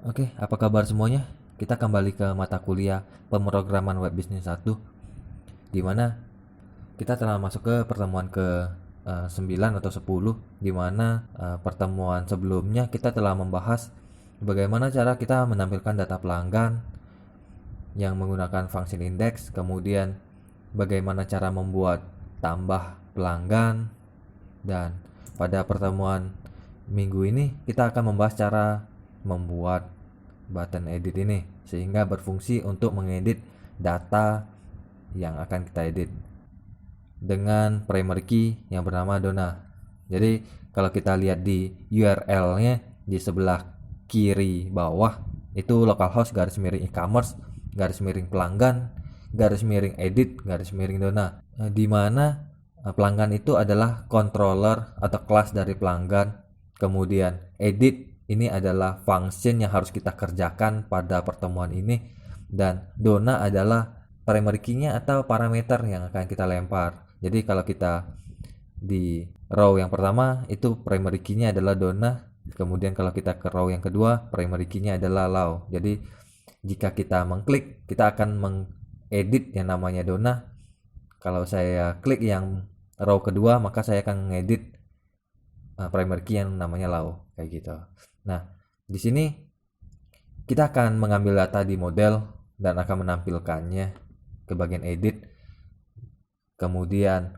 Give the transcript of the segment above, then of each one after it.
Oke, apa kabar semuanya? Kita kembali ke mata kuliah pemrograman web bisnis 1, di mana kita telah masuk ke pertemuan ke 9 atau 10, di mana pertemuan sebelumnya kita telah membahas bagaimana cara kita menampilkan data pelanggan yang menggunakan function index, kemudian bagaimana cara membuat tambah pelanggan, dan pada pertemuan minggu ini kita akan membahas cara membuat button edit ini sehingga berfungsi untuk mengedit data yang akan kita edit dengan primary key yang bernama Donna. Jadi kalau kita lihat di URL-nya di sebelah kiri bawah itu localhost garis miring e-commerce garis miring pelanggan garis miring edit garis miring Donna, di mana pelanggan itu adalah controller atau kelas dari pelanggan, kemudian edit ini adalah function yang harus kita kerjakan pada pertemuan ini, dan Donna adalah primary key-nya atau parameter yang akan kita lempar. Jadi kalau kita di row yang pertama itu primary key-nya adalah Donna, kemudian kalau kita ke row yang kedua primary key-nya adalah Lau. Jadi jika kita mengklik, kita akan mengedit yang namanya Donna. Kalau saya klik yang row kedua, maka saya akan mengedit primary key yang namanya Lau, kayak gitu. Nah, di sini kita akan mengambil data di model dan akan menampilkannya ke bagian edit. Kemudian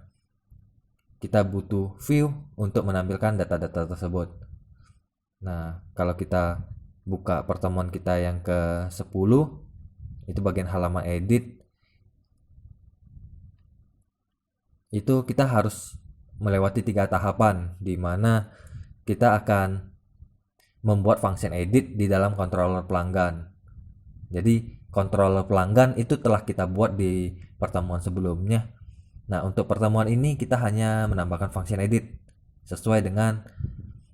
kita butuh view untuk menampilkan data-data tersebut. Nah, kalau kita buka pertemuan kita yang ke-10, itu bagian halaman edit. Itu kita harus melewati 3 tahapan, di mana kita akan membuat function edit di dalam controller pelanggan. Jadi controller pelanggan itu telah kita buat di pertemuan sebelumnya. Nah, untuk pertemuan ini kita hanya menambahkan function edit sesuai dengan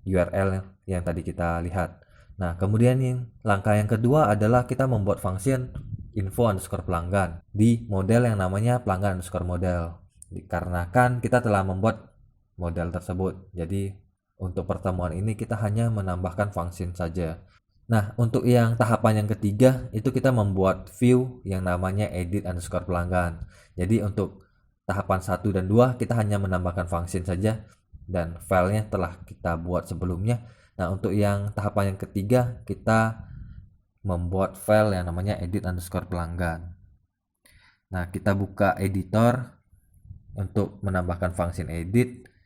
URL yang tadi kita lihat. Nah, kemudian langkah yang kedua adalah kita membuat function info underscore pelanggan di model yang namanya pelanggan underscore model, dikarenakan kita telah membuat model tersebut. Jadi untuk pertemuan ini kita hanya menambahkan function saja. Nah, untuk yang tahapan yang ketiga itu kita membuat view yang namanya edit underscore pelanggan. Jadi untuk tahapan 1 dan 2 kita hanya menambahkan function saja dan filenya telah kita buat sebelumnya. Nah, untuk yang tahapan yang ketiga kita membuat file yang namanya edit underscore pelanggan. Nah, kita buka editor untuk menambahkan function edit.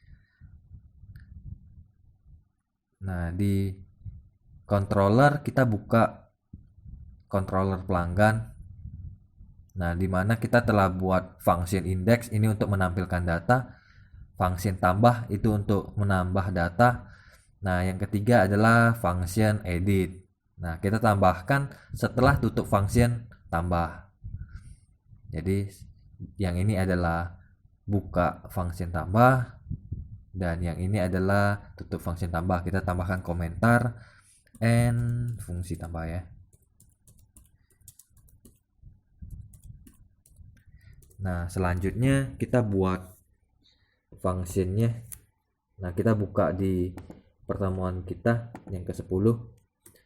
Nah, di controller kita buka controller pelanggan. Nah, di mana kita telah buat function index ini untuk menampilkan data, function tambah itu untuk menambah data. Nah, yang ketiga adalah function edit. Nah, kita tambahkan setelah tutup function tambah. Jadi yang ini adalah buka function tambah dan yang ini adalah tutup function tambah. Kita tambahkan komentar and fungsi tambah ya. Nah, selanjutnya kita buat functionnya. Nah, kita buka di pertemuan kita yang ke-10.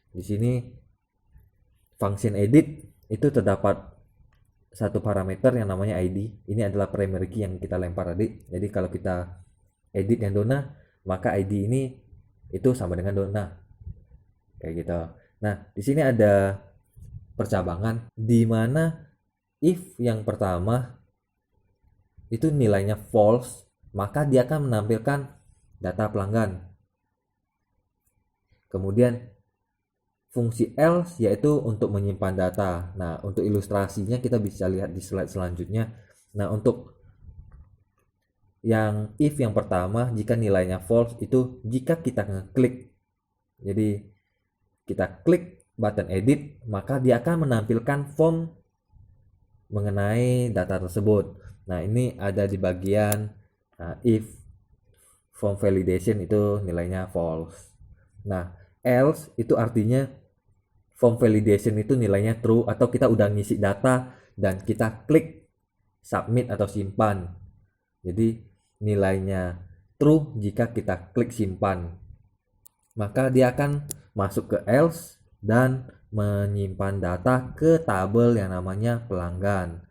Di sini function edit itu terdapat satu parameter yang namanya ID. Ini adalah primary key yang kita lempar tadi. Jadi kalau kita edit yang Donna, maka ID ini itu sama dengan Donna. Kayak gitu. Nah, di sini ada percabangan di mana if yang pertama itu nilainya false, maka dia akan menampilkan data pelanggan. Kemudian fungsi else yaitu untuk menyimpan data. Nah, untuk ilustrasinya kita bisa lihat di slide selanjutnya. Nah, untuk yang if yang pertama, jika nilainya false itu jika kita ngeklik. Jadi kita klik button edit, maka dia akan menampilkan form mengenai data tersebut. Nah, ini ada di bagian if form validation itu nilainya false. Nah, else itu artinya form validation itu nilainya true atau kita udah ngisi data dan kita klik submit atau simpan. Jadi nilainya true jika kita klik simpan. Maka dia akan masuk ke else dan menyimpan data ke tabel yang namanya pelanggan.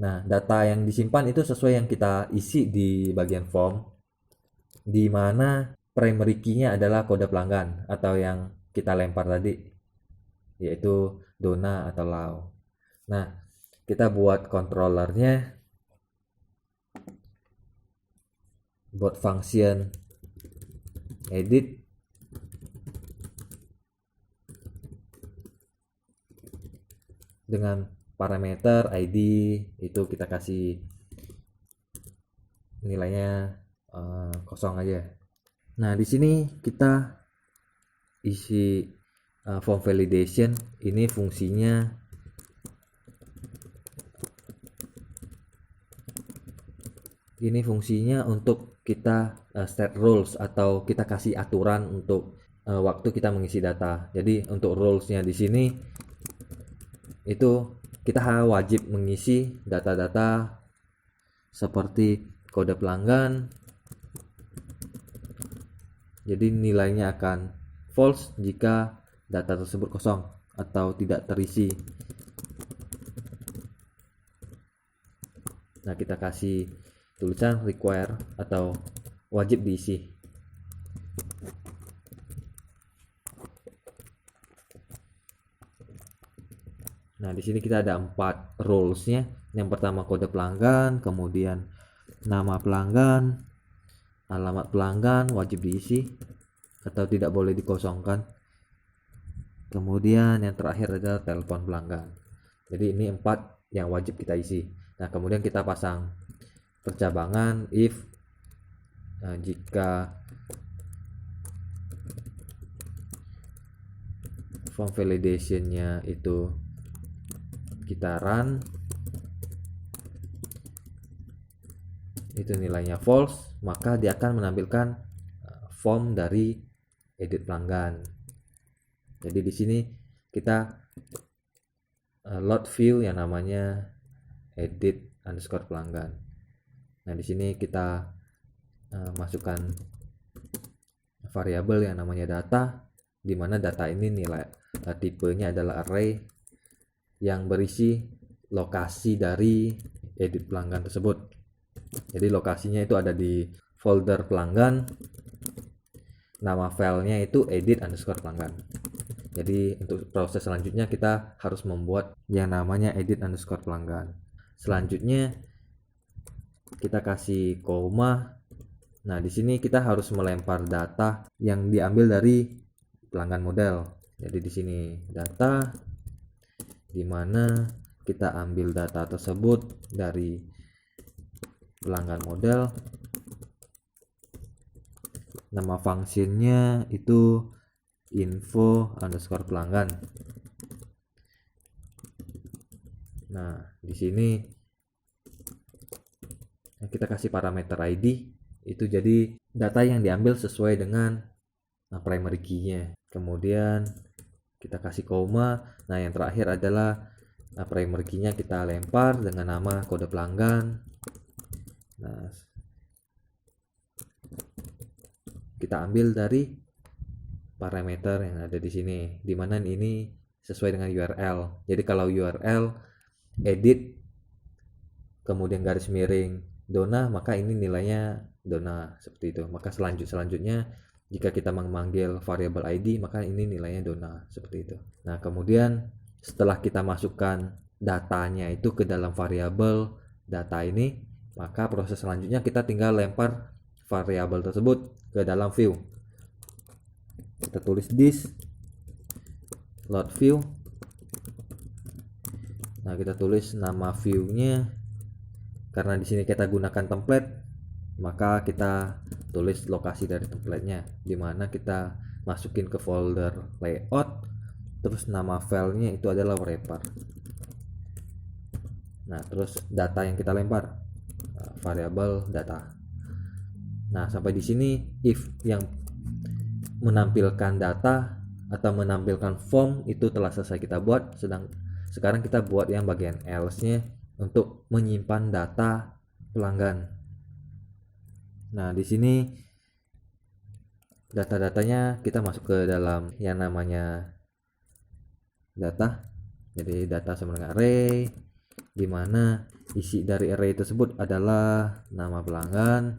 Nah, data yang disimpan itu sesuai yang kita isi di bagian form, di mana primary key-nya adalah kode pelanggan atau yang kita lempar tadi, yaitu Dona atau Lau. Nah, kita buat controllernya, buat function edit dengan parameter ID, itu kita kasih nilainya kosong aja. Nah, di sini kita isi form validation. Ini fungsinya untuk kita set rules atau kita kasih aturan untuk waktu kita mengisi data. Jadi untuk rulesnya di sini itu kita wajib mengisi data-data seperti kode pelanggan. Jadi nilainya akan false jika data tersebut kosong atau tidak terisi. Nah, kita kasih tulisan require atau wajib diisi. Nah, di sini kita ada 4 rules-nya. Yang pertama kode pelanggan, kemudian nama pelanggan, alamat pelanggan wajib diisi atau tidak boleh dikosongkan. Kemudian yang terakhir adalah telepon pelanggan. Jadi ini 4 yang wajib kita isi. Nah, kemudian kita pasang percabangan if jika form validation-nya itu kita run, itu nilainya false, maka dia akan menampilkan form dari edit pelanggan. Jadi di sini kita load view yang namanya edit underscore pelanggan. Nah, di sini kita masukkan variabel yang namanya data, di mana data ini nilai tipenya adalah array yang berisi lokasi dari edit pelanggan tersebut. Jadi lokasinya itu ada di folder pelanggan, nama filenya itu edit underscore pelanggan. Jadi untuk proses selanjutnya kita harus membuat yang namanya edit underscore pelanggan. Selanjutnya kita kasih koma. Nah, di sini kita harus melempar data yang diambil dari pelanggan model. Jadi di sini data, di mana kita ambil data tersebut dari pelanggan model. Nama fungsinya itu info underscore pelanggan. Nah, di sini kita kasih parameter ID, itu jadi data yang diambil sesuai dengan primary key-nya. Kemudian kita kasih koma. Nah, yang terakhir adalah primary key-nya kita lempar dengan nama kode pelanggan. Nah, kita ambil dari parameter yang ada di sini, dimana ini sesuai dengan URL. Jadi kalau URL edit kemudian garis miring Dona, maka ini nilainya Dona, seperti itu. Maka selanjutnya jika kita memanggil variabel ID, maka ini nilainya Dona, seperti itu. Nah, kemudian setelah kita masukkan datanya itu ke dalam variabel data ini, maka proses selanjutnya kita tinggal lempar variabel tersebut ke dalam view. Kita tulis this load view. Nah, kita tulis nama view-nya. Karena di sini kita gunakan template, maka kita tulis lokasi dari templatenya, dimana kita masukin ke folder layout, terus nama filenya itu adalah wrapper. Nah, terus data yang kita lempar variabel data. Nah, sampai di sini if yang menampilkan data atau menampilkan form itu telah selesai kita buat. Sekarang kita buat yang bagian else-nya untuk menyimpan data pelanggan. Nah, di sini data-datanya kita masuk ke dalam yang namanya data. Jadi data sama dengan array, di mana isi dari array tersebut adalah nama pelanggan,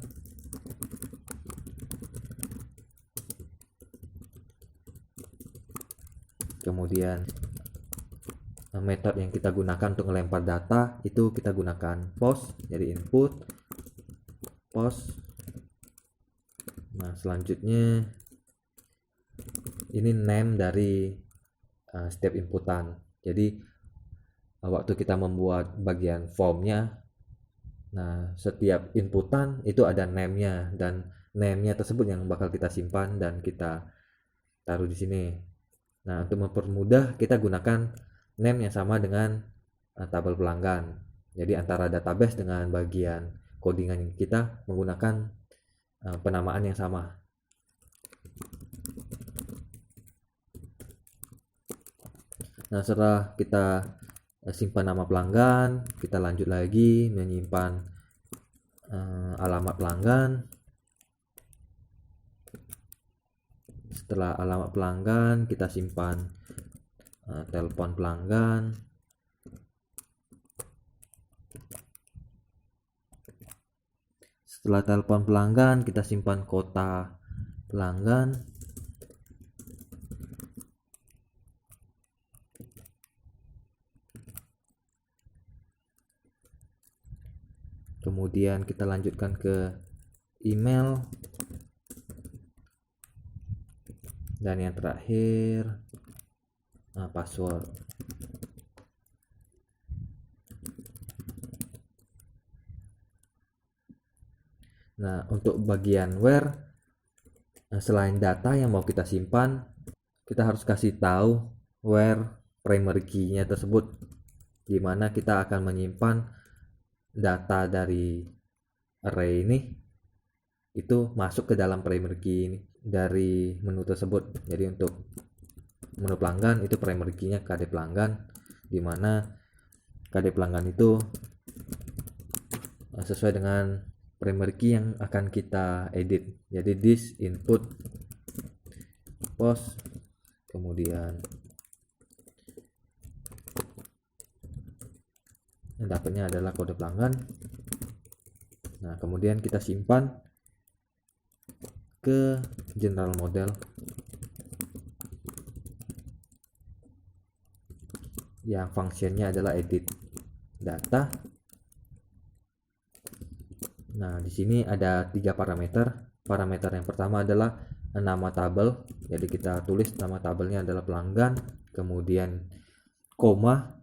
kemudian metode yang kita gunakan untuk melempar data itu kita gunakan post, jadi input post. Nah selanjutnya ini name dari setiap inputan. Jadi waktu kita membuat bagian formnya, nah setiap inputan itu ada name-nya, dan name-nya tersebut yang bakal kita simpan dan kita taruh di sini. Nah untuk mempermudah kita gunakan name yang sama dengan tabel pelanggan. Jadi antara database dengan bagian codingan kita menggunakan penamaan yang sama. Nah setelah kita simpan nama pelanggan, kita lanjut lagi menyimpan alamat pelanggan. Setelah alamat pelanggan kita simpan telepon pelanggan. Setelah telepon pelanggan kita simpan kota pelanggan. Kemudian kita lanjutkan ke email, dan yang terakhir password. Nah untuk bagian where, selain data yang mau kita simpan, kita harus kasih tahu where primary key-nya tersebut, dimana kita akan menyimpan data dari array ini itu masuk ke dalam primary key ini dari menu tersebut. Jadi untuk menu pelanggan itu primary key-nya KD pelanggan, dimana KD pelanggan itu sesuai dengan primary key yang akan kita edit. Jadi this input post, kemudian yang dapatnya adalah kode pelanggan. Nah kemudian kita simpan ke general model yang fungsinya adalah edit data. Nah di sini ada 3 parameter. Parameter yang pertama adalah nama tabel, jadi kita tulis nama tabelnya adalah pelanggan, kemudian koma.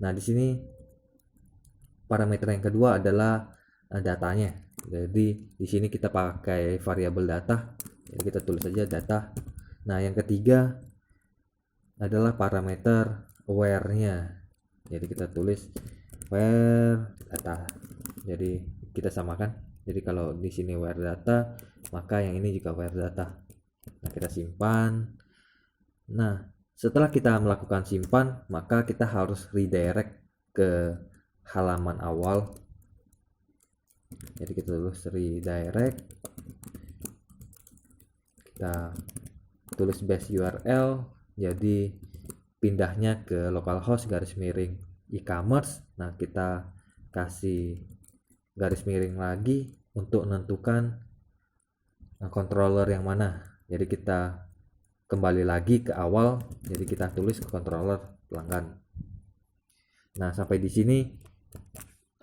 Nah di sini parameter yang kedua adalah datanya. Jadi di sini kita pakai variabel data, jadi kita tulis saja data. Nah yang ketiga adalah parameter where-nya, jadi kita tulis where data. Jadi kita samakan, jadi kalau di sini where data maka yang ini juga where data. Nah kita simpan. Nah setelah kita melakukan simpan, maka kita harus redirect ke halaman awal. Jadi kita tulis redirect, kita tulis base URL, jadi pindahnya ke localhost garis miring e-commerce. Nah kita kasih garis miring lagi untuk menentukan controller yang mana. Jadi kita kembali lagi ke awal, jadi kita tulis controller pelanggan. Nah sampai di sini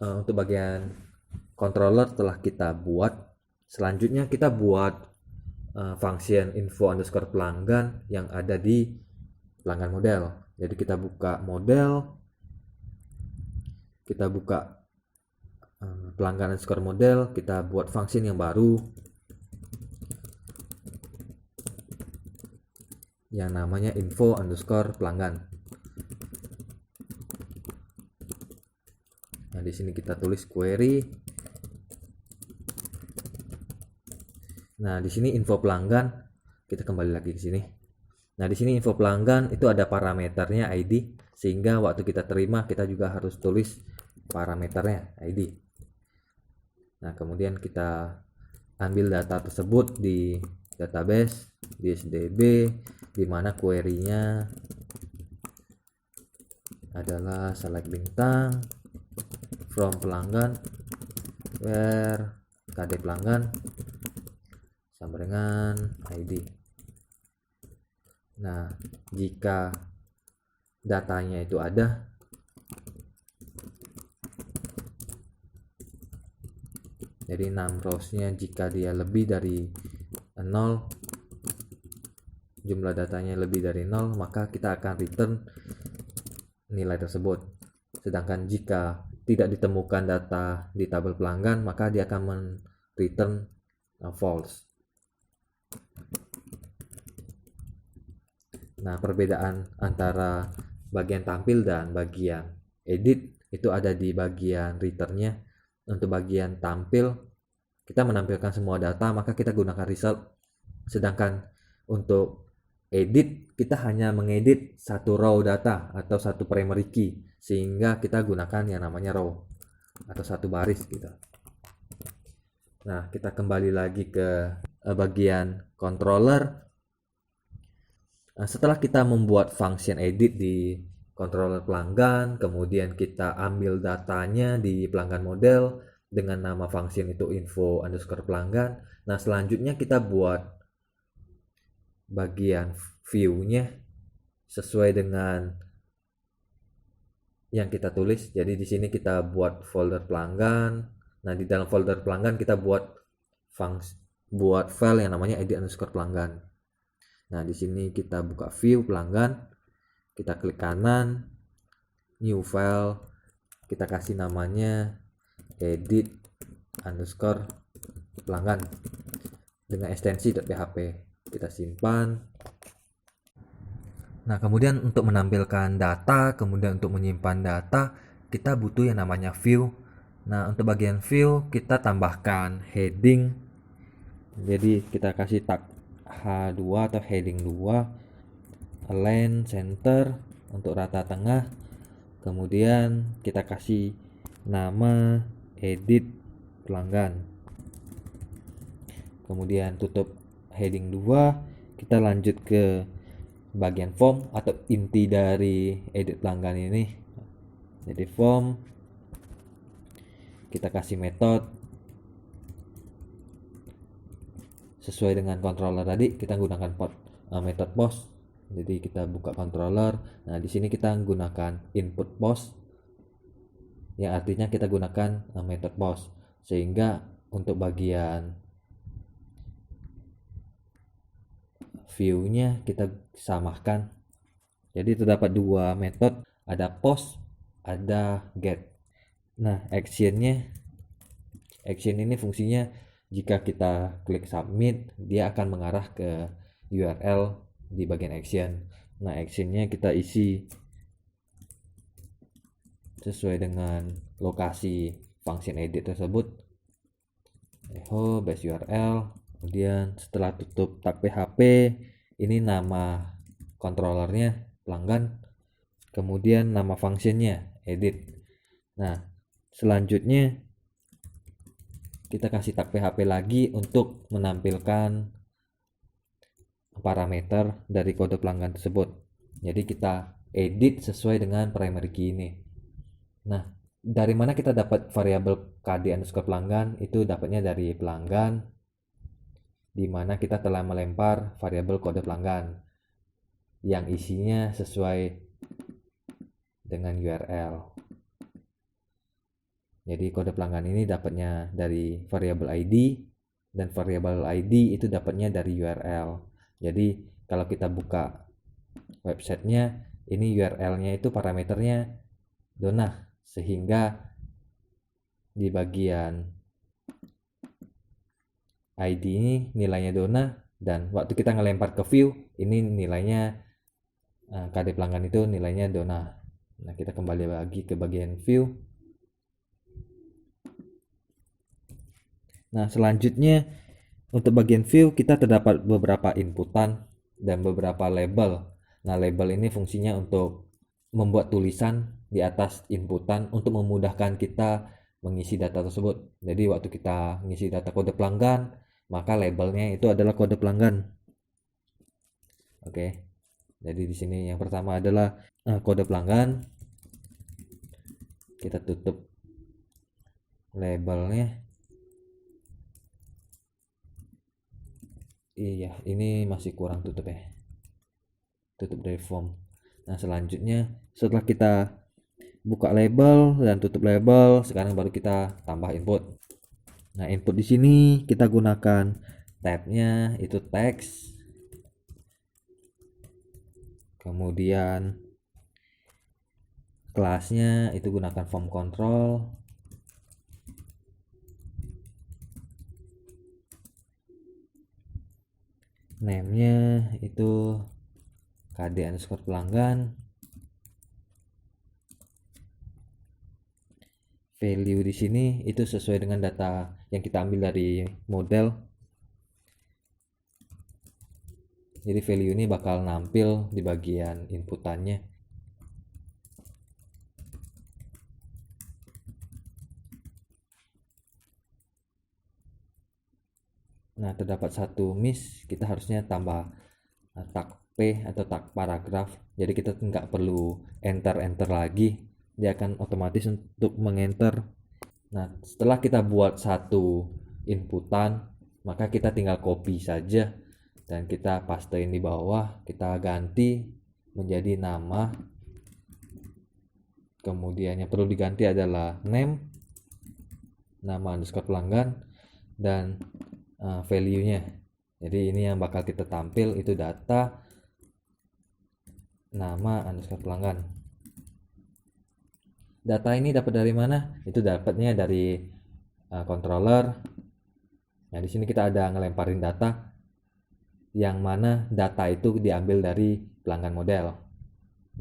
untuk bagian controller telah kita buat. Selanjutnya kita buat function info underscore pelanggan yang ada di pelanggan model. Jadi kita buka model, kita buka pelanggan underscore model, kita buat function yang baru yang namanya info underscore pelanggan. Nah di sini kita tulis query. Nah di sini info pelanggan, kita kembali lagi ke sini. Nah di sini info pelanggan itu ada parameternya ID, sehingga waktu kita terima kita juga harus tulis parameternya ID. Nah kemudian kita ambil data tersebut di database, di SDB, di mana query-nya adalah select bintang from pelanggan where KD pelanggan sama dengan ID. Nah, jika datanya itu ada, jadi num rows-nya jika dia lebih dari 0, jumlah datanya lebih dari 0, maka kita akan return nilai tersebut. Sedangkan jika tidak ditemukan data di tabel pelanggan, maka dia akan return false. Nah, perbedaan antara bagian tampil dan bagian edit itu ada di bagian returnnya. Untuk bagian tampil, kita menampilkan semua data, maka kita gunakan result. Sedangkan untuk edit, kita hanya mengedit satu row data atau satu primary key, sehingga kita gunakan yang namanya row atau satu baris gitu. Nah, kita kembali lagi ke bagian controller. Setelah kita membuat function edit di controller pelanggan, kemudian kita ambil datanya di pelanggan model dengan nama function itu info_pelanggan. Nah, selanjutnya kita buat bagian view-nya sesuai dengan yang kita tulis. Jadi di sini kita buat folder pelanggan. Nah, di dalam folder pelanggan kita buat file yang namanya edit_pelanggan. Nah, di sini kita buka view pelanggan, kita klik kanan, new file, kita kasih namanya edit_pelanggan dengan ekstensi .php. Kita simpan. Nah, kemudian untuk menampilkan data, kemudian untuk menyimpan data, kita butuh yang namanya view. Nah, untuk bagian view kita tambahkan heading. Jadi kita kasih tag H2 atau heading 2, align center untuk rata tengah, kemudian kita kasih nama edit pelanggan, kemudian tutup heading 2. Kita lanjut ke bagian form atau inti dari edit pelanggan ini. Jadi form, kita kasih metode sesuai dengan controller tadi, kita gunakan method post. Jadi kita buka controller. Nah, di sini kita gunakan input post, yang artinya kita gunakan method post. Sehingga untuk bagian view-nya kita samakan. Jadi terdapat dua metode, ada post, ada get. Nah, action ini fungsinya jika kita klik submit, dia akan mengarah ke URL di bagian action. Nah, actionnya kita isi sesuai dengan lokasi function edit tersebut. Echo base URL. Kemudian setelah tutup tag PHP, ini nama controllernya pelanggan. Kemudian nama functionnya edit. Nah, selanjutnya kita kasih tag PHP lagi untuk menampilkan parameter dari kode pelanggan tersebut. Jadi kita edit sesuai dengan primary key ini. Nah, dari mana kita dapat variabel KD_pelanggan? Itu dapatnya dari pelanggan, di mana kita telah melempar variabel kode pelanggan yang isinya sesuai dengan URL. Jadi kode pelanggan ini dapatnya dari variabel ID, dan variabel ID itu dapatnya dari URL. Jadi kalau kita buka websitenya, ini URL-nya itu parameternya Dona, sehingga di bagian ID ini nilainya Dona, dan waktu kita ngelempar ke view, ini nilainya KD pelanggan itu nilainya Dona. Nah, kita kembali lagi ke bagian view. Nah, selanjutnya untuk bagian view kita terdapat beberapa inputan dan beberapa label. Nah, label ini fungsinya untuk membuat tulisan di atas inputan untuk memudahkan kita mengisi data tersebut. Jadi waktu kita mengisi data kode pelanggan, maka labelnya itu adalah kode pelanggan. Oke. Jadi di sini yang pertama adalah kode pelanggan. kita tutup labelnya. Iya, ini masih kurang tutup ya, tutup dari form. Nah selanjutnya setelah kita buka label dan tutup label, sekarang baru kita tambah input. Nah input di sini kita gunakan tabnya itu teks, kemudian kelasnya itu gunakan form control, name-nya itu KD_pelanggan, value di sini itu sesuai dengan data yang kita ambil dari model. Jadi value ini bakal nampil di bagian inputannya. Nah terdapat satu miss, kita harusnya tambah tag P atau tag paragraf. Jadi kita nggak perlu enter lagi, dia akan otomatis untuk mengenter. Nah setelah kita buat satu inputan, maka kita tinggal copy saja dan kita pastein di bawah, kita ganti menjadi nama. Kemudian yang perlu diganti adalah name, nama underscore pelanggan, dan value-nya. Jadi ini yang bakal kita tampil itu data nama underscore pelanggan. Data ini dapat dari mana? Itu dapatnya dari controller. Nah di sini kita ada ngelemparin data, yang mana data itu diambil dari pelanggan model.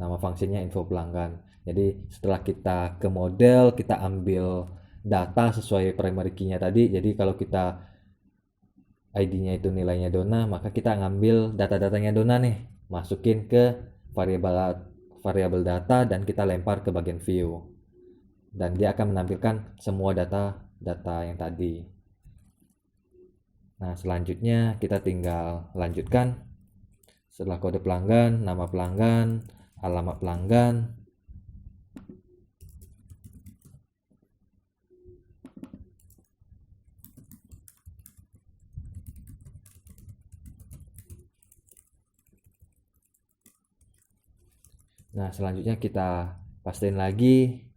Nama fungsinya info pelanggan. Jadi setelah kita ke model, kita ambil data sesuai primary key-nya tadi. Jadi kalau kita ID-nya itu nilainya Dona, maka kita ngambil data-datanya Dona nih, masukin ke variabel data dan kita lempar ke bagian view. Dan dia akan menampilkan semua data yang tadi. Nah, selanjutnya kita tinggal lanjutkan. Setelah kode pelanggan, nama pelanggan, alamat pelanggan, nah selanjutnya kita pastiin lagi,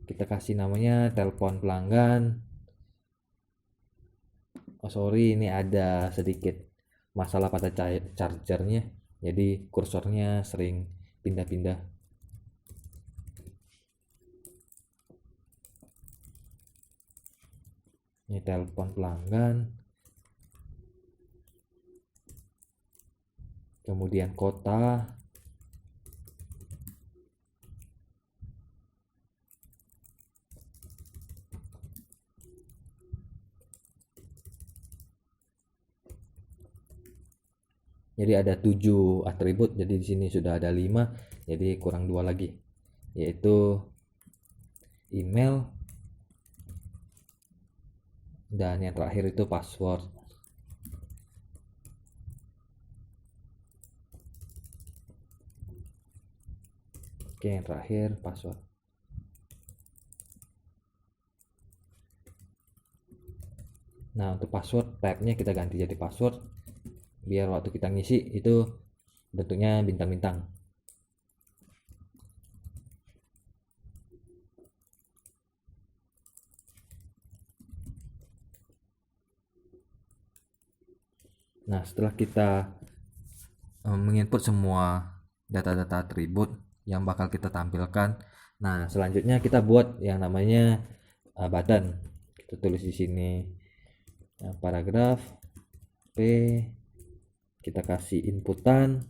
kita kasih namanya telepon pelanggan. Oh sorry, ini ada sedikit masalah pada chargernya, jadi kursornya sering pindah-pindah. Ini telepon pelanggan, kemudian kota, jadi ada 7 atribut, jadi di sini sudah ada 5, jadi kurang 2 lagi, yaitu email dan yang terakhir itu password. Oke, yang terakhir password. Nah untuk password tabnya kita ganti jadi password, biar waktu kita ngisi itu bentuknya bintang-bintang. Nah setelah kita menginput semua data-data atribut yang bakal kita tampilkan, nah selanjutnya kita buat yang namanya button. Kita tulis di sini paragraf P, kita kasih inputan,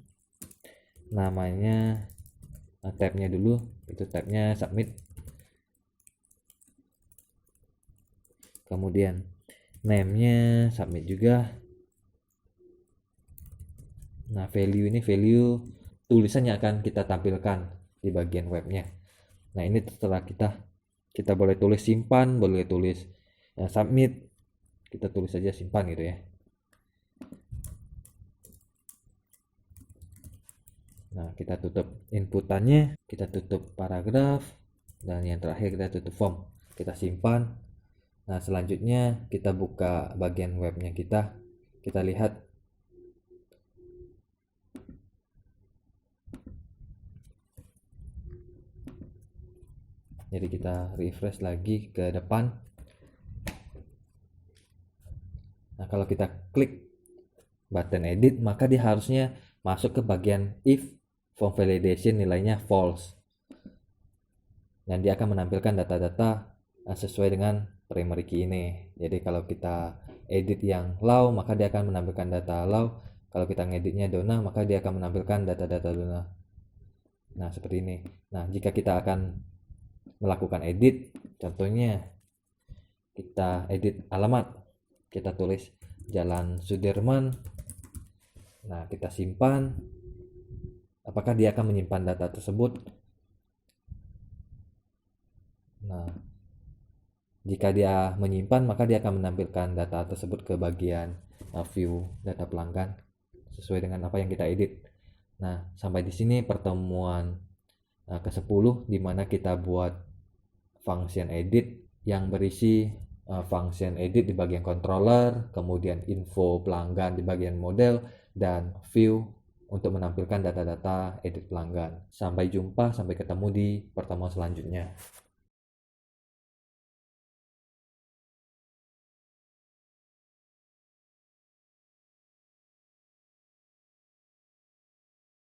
namanya tabnya dulu, itu tabnya submit, kemudian name-nya submit juga. Nah value ini value tulisannya akan kita tampilkan di bagian webnya. Nah ini setelah kita boleh tulis simpan, boleh tulis submit, kita tulis saja simpan gitu ya. Nah, kita tutup inputannya, kita tutup paragraf, dan yang terakhir kita tutup form. Kita simpan. Nah, selanjutnya kita buka bagian webnya kita lihat. Jadi kita refresh lagi ke depan. Nah, kalau kita klik button edit, maka dia harusnya masuk ke bagian if form validation nilainya false. Dan dia akan menampilkan data-data sesuai dengan primary key ini. Jadi kalau kita edit yang allow, maka dia akan menampilkan data allow. Kalau kita ngeditnya dona, maka dia akan menampilkan data-data dona. Nah, seperti ini. Nah, jika kita akan melakukan edit, contohnya kita edit alamat, kita tulis Jalan Sudirman. Nah, kita simpan. Apakah dia akan menyimpan data tersebut? Nah, jika dia menyimpan, maka dia akan menampilkan data tersebut ke bagian view data pelanggan sesuai dengan apa yang kita edit. Nah, sampai di sini pertemuan ke-10 di mana kita buat function edit yang berisi function edit di bagian controller, kemudian info pelanggan di bagian model, dan view untuk menampilkan data-data edit pelanggan. Sampai jumpa, sampai ketemu di pertemuan selanjutnya.